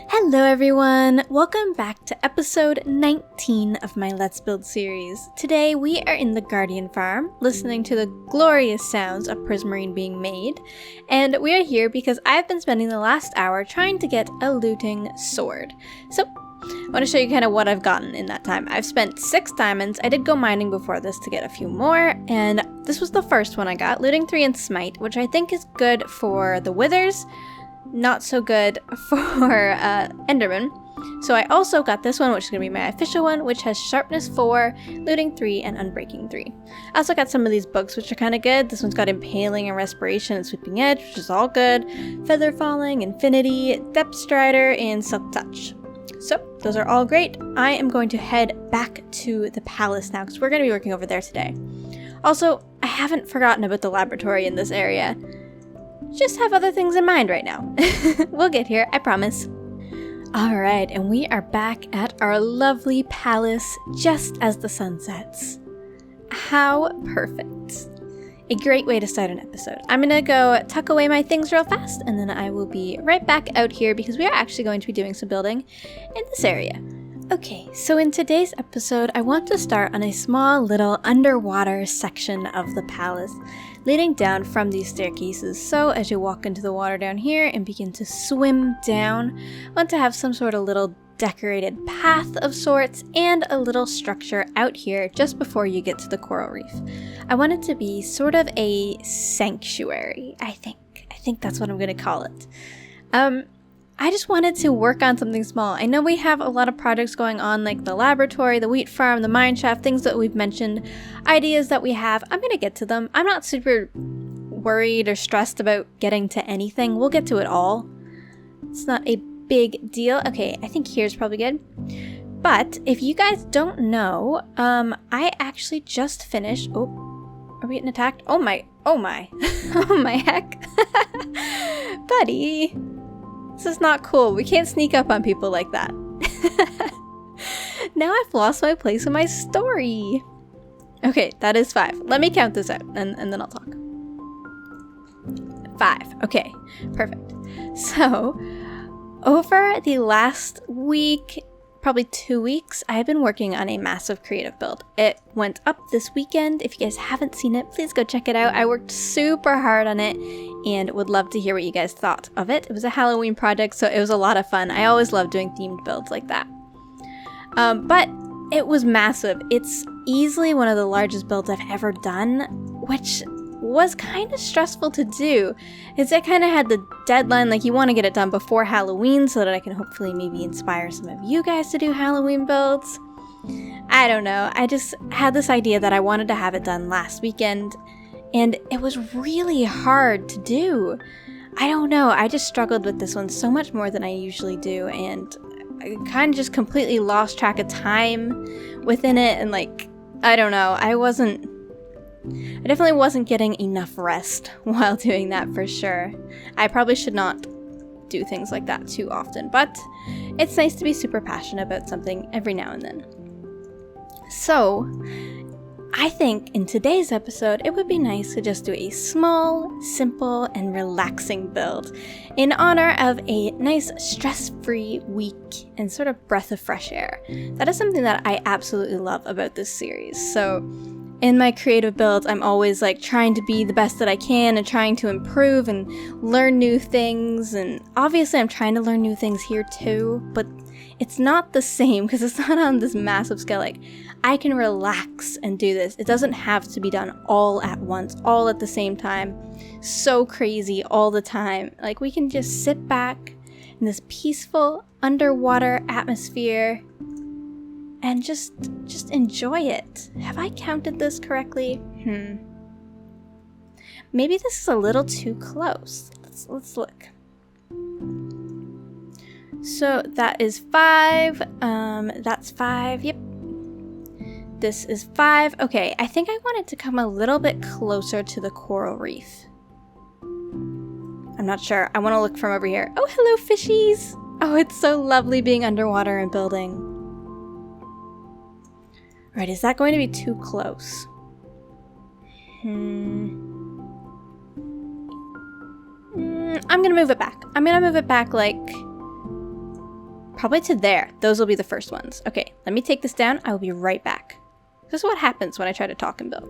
Hello everyone! Welcome back to episode 19 of my Let's Build series. Today we are in the Guardian Farm, listening to the glorious sounds of prismarine being made, and we are here because I've been spending the last hour trying to get a looting sword. So, I want to show you kind of what I've gotten in that time. I've spent 6 diamonds. I did go mining before this to get a few more, and this was the first one I got, looting 3 and smite, which I think is good for the withers. Not so good for Enderman. So I also got this one, which is going to be my official one, which has sharpness 4, looting 3, and unbreaking 3. I also got some of these books, which are kind of good. This one's got impaling and respiration and sweeping edge, which is all good. Feather falling, infinity, depth strider, and silk touch. So those are all great. I am going to head back to the palace now because we're going to be working over there today. Also, I haven't forgotten about the laboratory in this area. Just have other things in mind right now. We'll get here, I promise. Alright, and we are back at our lovely palace just as the sun sets. How perfect. A great way to start an episode. I'm gonna go tuck away my things real fast, and then I will be right back out here because we are actually going to be doing some building in this area. Okay, so in today's episode, I want to start on a small little underwater section of the palace, leading down from these staircases. So as you walk into the water down here and begin to swim down, I want to have some sort of little decorated path of sorts and a little structure out here just before you get to the coral reef. I want it to be sort of a sanctuary, I think. I think that's what I'm going to call it. I just wanted to work on something small. I know we have a lot of projects going on, like the laboratory, the wheat farm, the mine shaft, things that we've mentioned, ideas that we have. I'm going to get to them. I'm not super worried or stressed about getting to anything. We'll get to it all. It's not a big deal. Okay, I think here's probably good. But if you guys don't know, I actually just finished... Oh, are we getting attacked? Oh my. Oh my heck. Buddy. This is not cool. We can't sneak up on people like that. Now I've lost my place in my story. Okay, that is 5. Let me count this out and then I'll talk. 5. Okay, perfect. So, over the last week, probably 2 weeks, I've been working on a massive creative build. It went up this weekend. If you guys haven't seen it, please go check it out. I worked super hard on it and would love to hear what you guys thought of it. It was a Halloween project, so it was a lot of fun. I always love doing themed builds like that. But it was massive. It's easily one of the largest builds I've ever done, which was kind of stressful to do. I kind of had the deadline, like you want to get it done before Halloween so that I can hopefully maybe inspire some of you guys to do Halloween builds. I don't know. I just had this idea that I wanted to have it done last weekend, and it was really hard to do. I don't know. I just struggled with this one so much more than I usually do, and I kind of just completely lost track of time within it, and like, I don't know. I definitely wasn't getting enough rest while doing that for sure. I probably should not do things like that too often, but it's nice to be super passionate about something every now and then. So, I think in today's episode, it would be nice to just do a small, simple, and relaxing build in honor of a nice stress-free week and sort of breath of fresh air. That is something that I absolutely love about this series. So, in my creative builds, I'm always like trying to be the best that I can and trying to improve and learn new things. And obviously I'm trying to learn new things here too, but it's not the same because it's not on this massive scale. Like, I can relax and do this. It doesn't have to be done all at once, all at the same time, so crazy all the time. Like, we can just sit back in this peaceful underwater atmosphere and just enjoy it. Have I counted this correctly? Maybe this is a little too close. Let's look. So that is 5. That's 5. Yep. This is 5. Okay, I think I want it to come a little bit closer to the coral reef. I'm not sure. I want to look from over here. Oh, hello, fishies. Oh, it's so lovely being underwater and building. Right, is that going to be too close? I'm gonna move it back. I'm gonna move it back like probably to there. Those will be the first ones. Okay, let me take this down. I will be right back. This is what happens when I try to talk and build.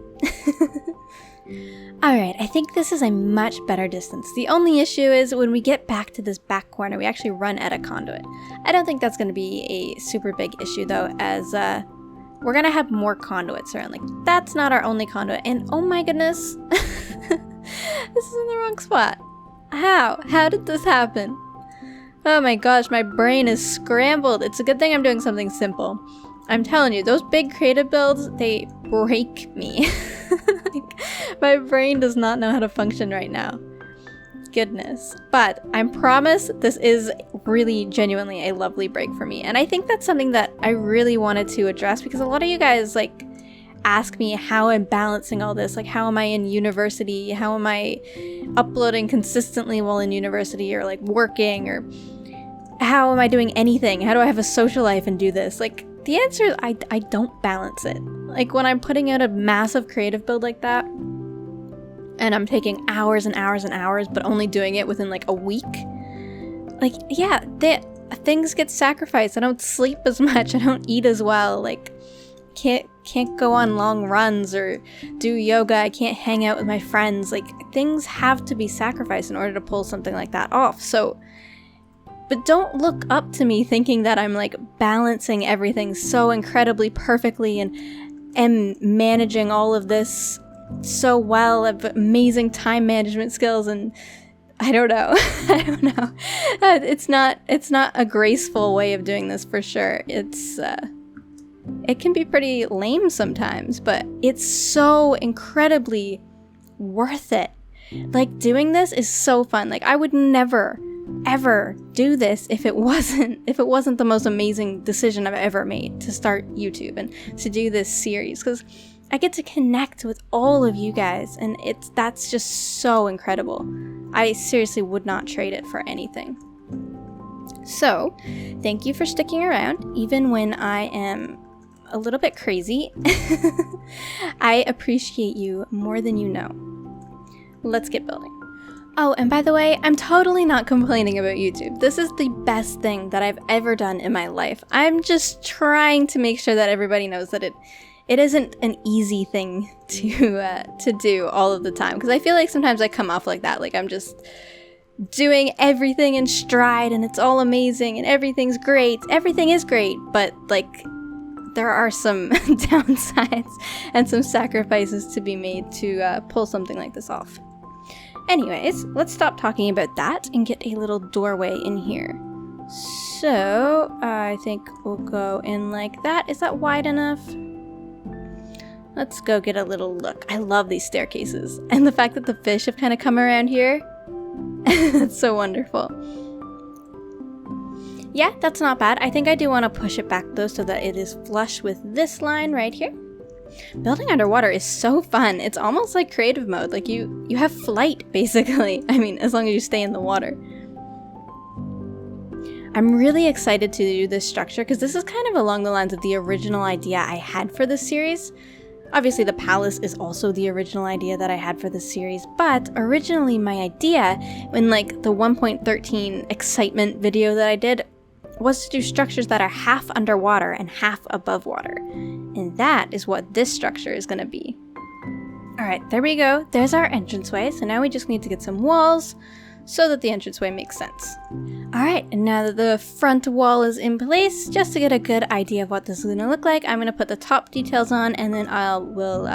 Alright, I think this is a much better distance. The only issue is when we get back to this back corner, we actually run out of conduit. I don't think that's going to be a super big issue though, as we're going to have more conduits around. Like, that's not our only conduit. And oh my goodness, this is in the wrong spot. How? How did this happen? Oh my gosh, my brain is scrambled. It's a good thing I'm doing something simple. I'm telling you, those big creative builds, they break me. Like, my brain does not know how to function right now. Goodness. But I promise this is really genuinely a lovely break for me. And I think that's something that I really wanted to address, because a lot of you guys like ask me how I'm balancing all this. Like, how am I in university? How am I uploading consistently while in university, or like working, or how am I doing anything? How do I have a social life and do this? Like, the answer is I don't balance it. Like, when I'm putting out a massive creative build like that, and I'm taking hours and hours and hours, but only doing it within like a week, like, yeah, things get sacrificed. I don't sleep as much. I don't eat as well. Like, can't go on long runs or do yoga. I can't hang out with my friends. Like, things have to be sacrificed in order to pull something like that off. So, but don't look up to me thinking that I'm like balancing everything so incredibly perfectly and managing all of this so well. I have amazing time management skills, and I don't know. I don't know. It's not a graceful way of doing this for sure. It can be pretty lame sometimes, but it's so incredibly worth it. Like, doing this is so fun. Like, I would never ever do this if it wasn't the most amazing decision I've ever made to start YouTube and to do this series, because I get to connect with all of you guys, and that's just so incredible. I seriously would not trade it for anything. So, thank you for sticking around, even when I am a little bit crazy. I appreciate you more than you know. Let's get building. Oh, and by the way, I'm totally not complaining about YouTube. This is the best thing that I've ever done in my life. I'm just trying to make sure that everybody knows that it isn't an easy thing to do all of the time. Because I feel like sometimes I come off like that, like I'm just doing everything in stride and it's all amazing and everything's great. Everything is great, but like, there are some downsides and some sacrifices to be made to pull something like this off. Anyways, let's stop talking about that and get a little doorway in here. So, I think we'll go in like that. Is that wide enough? Let's go get a little look. I love these staircases. And the fact that the fish have kind of come around here. That's so wonderful. Yeah, that's not bad. I think I do want to push it back though so that it is flush with this line right here. Building underwater is so fun. It's almost like creative mode. Like you have flight, basically. I mean, as long as you stay in the water. I'm really excited to do this structure because this is kind of along the lines of the original idea I had for this series. Obviously, the palace is also the original idea that I had for this series, but originally my idea in like the 1.13 excitement video that I did was to do structures that are half underwater and half above water. And that is what this structure is going to be. Alright, there we go. There's our entranceway. So now we just need to get some walls so that the entranceway makes sense. Alright, and now that the front wall is in place, just to get a good idea of what this is going to look like, I'm going to put the top details on and then will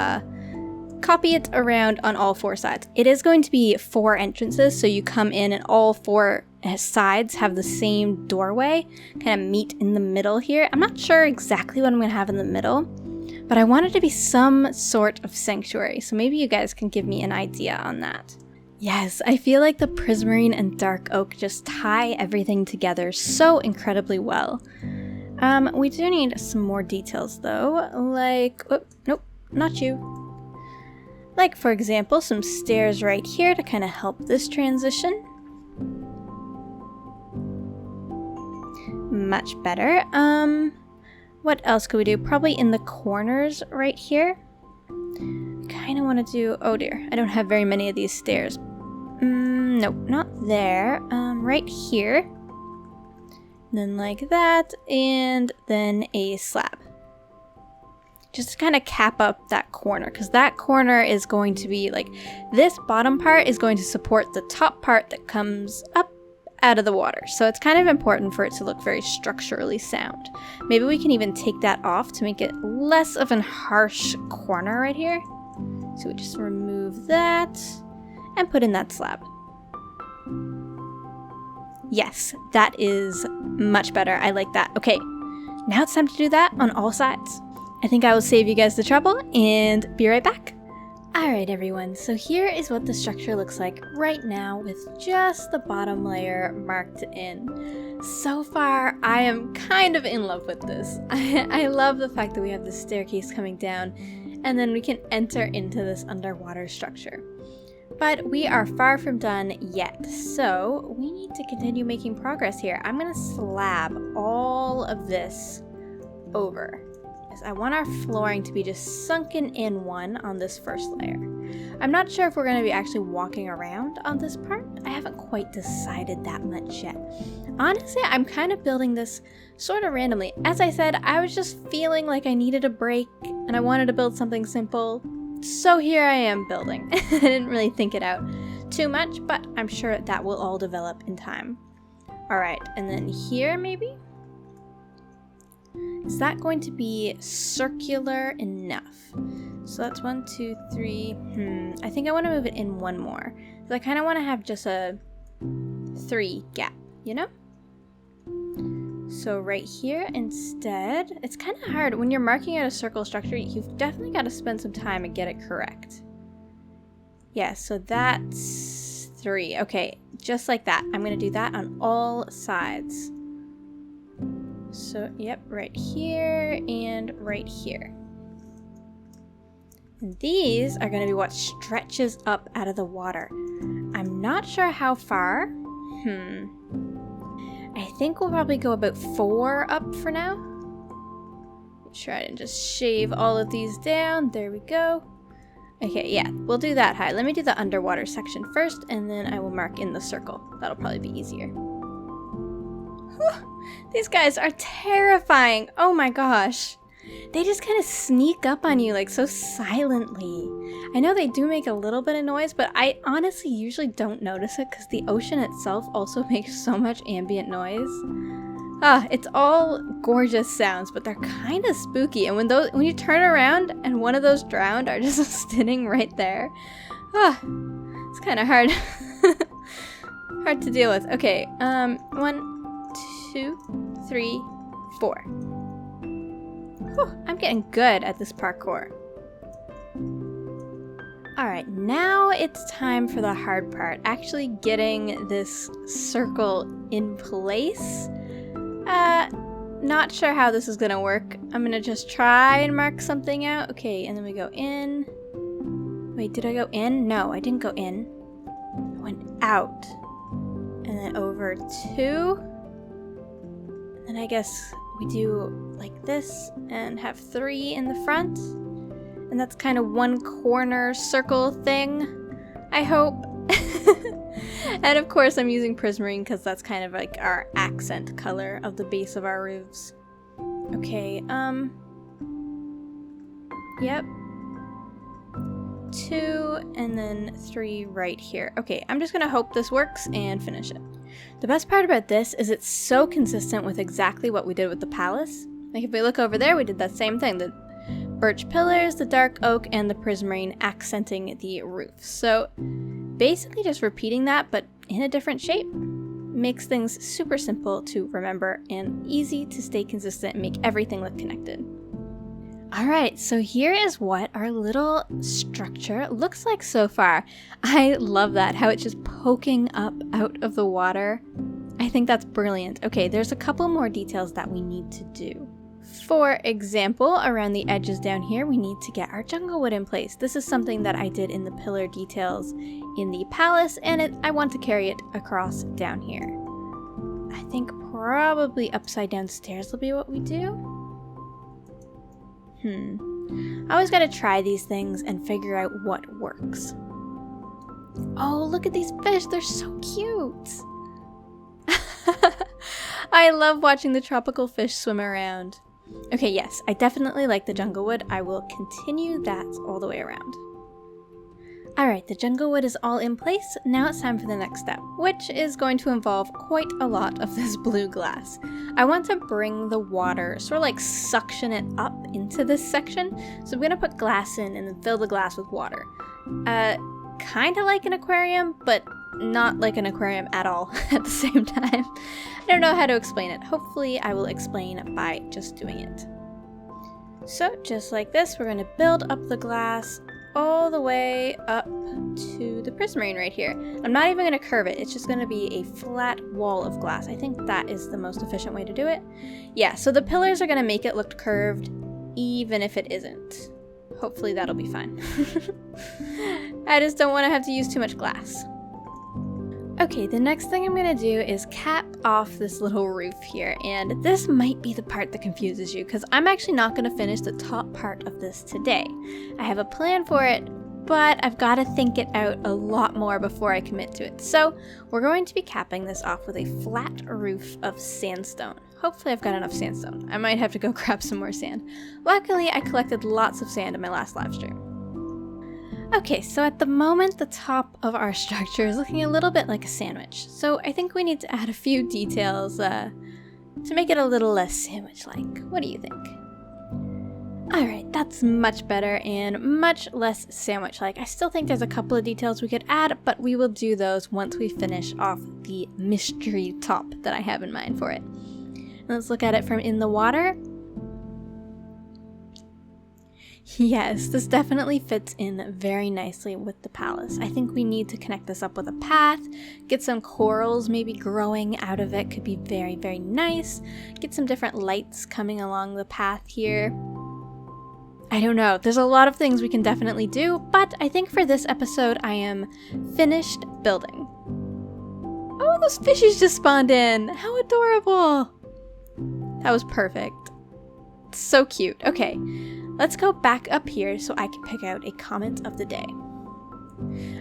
copy it around on all four sides. It is going to be 4 entrances, so you come in and all 4 sides have the same doorway, kind of meet in the middle here. I'm not sure exactly what I'm going to have in the middle, but I want it to be some sort of sanctuary, so maybe you guys can give me an idea on that. Yes, I feel like the prismarine and dark oak just tie everything together so incredibly well. We do need some more details though, like, oh, nope, not you. Like, for example, some stairs right here to kind of help this transition. Much better. What else could we do? Probably in the corners right here. Kind of want to do... Oh dear, I don't have very many of these stairs. Nope, not there. Right here. then like that, and then a slab. Just to kind of cap up that corner, because that corner is going to be like, this bottom part is going to support the top part that comes up out of the water. So it's kind of important for it to look very structurally sound. Maybe we can even take that off to make it less of a harsh corner right here. So we just remove that and put in that slab. Yes, that is much better. I like that. Okay, now it's time to do that on all sides. I think I will save you guys the trouble and be right back. Alright everyone, so here is what the structure looks like right now with just the bottom layer marked in. So far, I am kind of in love with this. I love the fact that we have this staircase coming down and then we can enter into this underwater structure. But we are far from done yet, so we need to continue making progress here. I'm going to slab all of this over. I want our flooring to be just sunken in one on this first layer. I'm not sure if we're going to be actually walking around on this part. I haven't quite decided that much yet. Honestly, I'm kind of building this sort of randomly. As I said, I was just feeling like I needed a break and I wanted to build something simple. So here I am building. I didn't really think it out too much, but I'm sure that will all develop in time. Alright, and then here maybe? Is that going to be circular enough? So that's 1, 2, 3. I think I want to move it in one more. So I kind of want to have just a 3 gap, you know? So right here instead, it's kind of hard. When you're marking out a circle structure, you've definitely got to spend some time and get it correct. Yeah, so that's 3. Okay, just like that. I'm going to do that on all sides. So, yep, right here and right here. And these are going to be what stretches up out of the water. I'm not sure how far. I think we'll probably go about 4 up for now. Make sure I didn't just shave all of these down. There we go. Okay, yeah, we'll do that high. Let me do the underwater section first, and then I will mark in the circle. That'll probably be easier. Whew. These guys are terrifying. Oh my gosh. They just kind of sneak up on you like so silently. I know they do make a little bit of noise, but I honestly usually don't notice it because the ocean itself also makes so much ambient noise. It's all gorgeous sounds, but they're kind of spooky. And when you turn around and one of those drowned are just sitting right there, it's kind of hard. Hard to deal with. Okay, 1, 2, 3, 4. Whew, I'm getting good at this parkour. Alright, now it's time for the hard part. Actually getting this circle in place. Not sure how this is gonna work. I'm gonna just try and mark something out. Okay, and then we go in. Wait, did I go in? No, I didn't go in. I went out. And then over 2. And then I guess we do like this and have 3 in the front. And that's kind of one corner circle thing, I hope. And of course I'm using prismarine because that's kind of like our accent color of the base of our roofs. Okay, yep. 2 and then 3 right here. Okay, I'm just gonna hope this works and finish it. The best part about this is it's so consistent with exactly what we did with the palace. Like if we look over there, we did that same thing. The birch pillars, the dark oak, and the prismarine accenting the roof. So basically just repeating that, but in a different shape. Makes things super simple to remember and easy to stay consistent and make everything look connected. Alright, so here is what our little structure looks like so far. I love that, how it's just poking up out of the water. I think that's brilliant. Okay, there's a couple more details that we need to do. For example, around the edges down here, we need to get our jungle wood in place. This is something that I did in the pillar details in the palace, and I want to carry it across down here. I think probably upside down stairs will be what we do. I always gotta try these things and figure out what works. Oh, look at these fish, they're so cute! I love watching the tropical fish swim around. Okay, yes, I definitely like the jungle wood. I will continue that all the way around. Alright, the jungle wood is all in place. Now it's time for the next step, which is going to involve quite a lot of this blue glass. I want to bring the water, sort of like suction it up into this section. So I'm going to put glass in and then fill the glass with water. Kind of like an aquarium, but not like an aquarium at all at the same time. I don't know how to explain it. Hopefully I will explain by just doing it. So just like this, we're going to build up the glass all the way up to the prismarine right here. I'm not even going to curve it. It's just going to be a flat wall of glass. I think that is the most efficient way to do it. Yeah, so the pillars are going to make it look curved even if it isn't. Hopefully that'll be fine. I just don't want to have to use too much glass. Okay, the next thing I'm going to do is cap off this little roof here, and this might be the part that confuses you because I'm actually not going to finish the top part of this today. I have a plan for it, but I've got to think it out a lot more before I commit to it. So we're going to be capping this off with a flat roof of sandstone. Hopefully I've got enough sandstone. I might have to go grab some more sand. Luckily, I collected lots of sand in my last live stream. Okay, so at the moment, the top of our structure is looking a little bit like a sandwich. So I think we need to add a few details to make it a little less sandwich-like. What do you think? Alright, that's much better and much less sandwich-like. I still think there's a couple of details we could add, but we will do those once we finish off the mystery top that I have in mind for it. Let's look at it from in the water. Yes, this definitely fits in very nicely with the palace. I think we need to connect this up with a path, get some corals maybe growing out of it, could be very, very nice. Get some different lights coming along the path here. I don't know, there's a lot of things we can definitely do, but I think for this episode I am finished building. Oh, those fishies just spawned in! How adorable! That was perfect. So cute. Okay. Let's go back up here so I can pick out a comment of the day.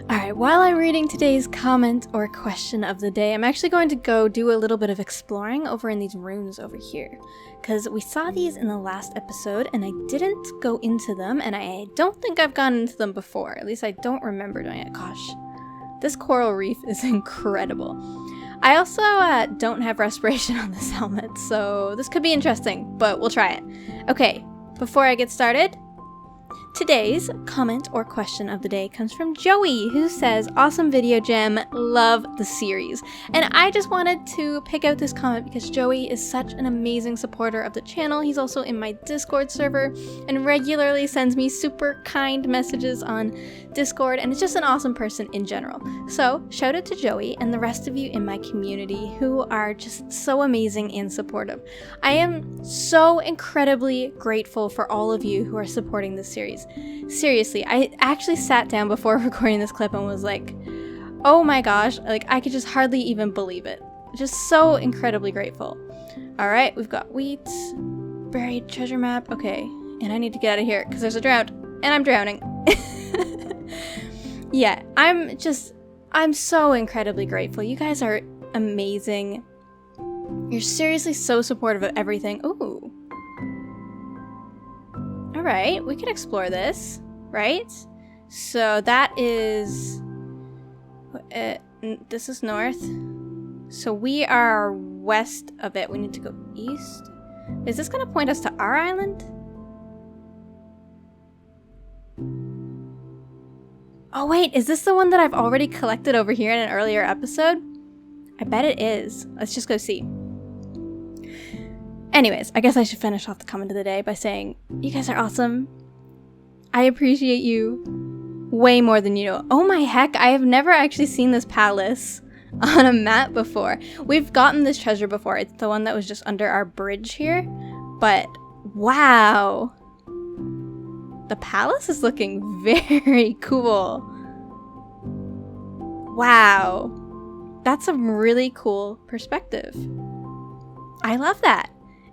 Alright, while I'm reading today's comment or question of the day, I'm actually going to go do a little bit of exploring over in these runes over here. Because we saw these in the last episode and I didn't go into them, and I don't think I've gone into them before. At least I don't remember doing it. Gosh, this coral reef is incredible. I also don't have respiration on this helmet, so this could be interesting, but we'll try it. Okay. Before I get started, today's comment or question of the day comes from Joey, who says, "Awesome video, Gem. Love the series." And I just wanted to pick out this comment because Joey is such an amazing supporter of the channel. He's also in my Discord server and regularly sends me super kind messages on Discord, and is just an awesome person in general. So shout out to Joey and the rest of you in my community who are just so amazing and supportive. I am so incredibly grateful for all of you who are supporting this series. Seriously, I actually sat down before recording this clip and was like, oh my gosh, like I could just hardly even believe it. Just so incredibly grateful. Alright, we've got wheat, buried treasure map, okay, and I need to get out of here because there's a drought, and I'm drowning. Yeah, I'm so incredibly grateful. You guys are amazing. You're seriously so supportive of everything. Ooh. Alright, we can explore this, right? So that is... this is north. So we are west of it. We need to go east. Is this going to point us to our island? Oh wait, is this the one that I've already collected over here in an earlier episode? I bet it is. Let's just go see. Anyways, I guess I should finish off the comment of the day by saying, you guys are awesome. I appreciate you way more than you know. Oh my heck, I have never actually seen this palace on a map before. We've gotten this treasure before. It's the one that was just under our bridge here. But, wow. The palace is looking very cool. Wow. That's a really cool perspective. I love that.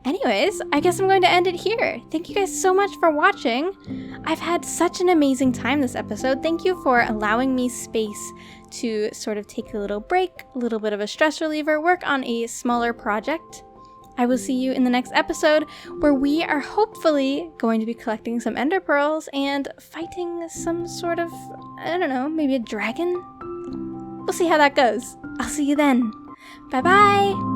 Anyways, I guess I'm going to end it here. Thank you guys so much for watching. I've had such an amazing time this episode. Thank you for allowing me space to sort of take a little break, a little bit of a stress reliever, work on a smaller project. I will see you in the next episode where we are hopefully going to be collecting some ender pearls and fighting some sort of, I don't know, maybe a dragon? We'll see how that goes. I'll see you then. Bye-bye!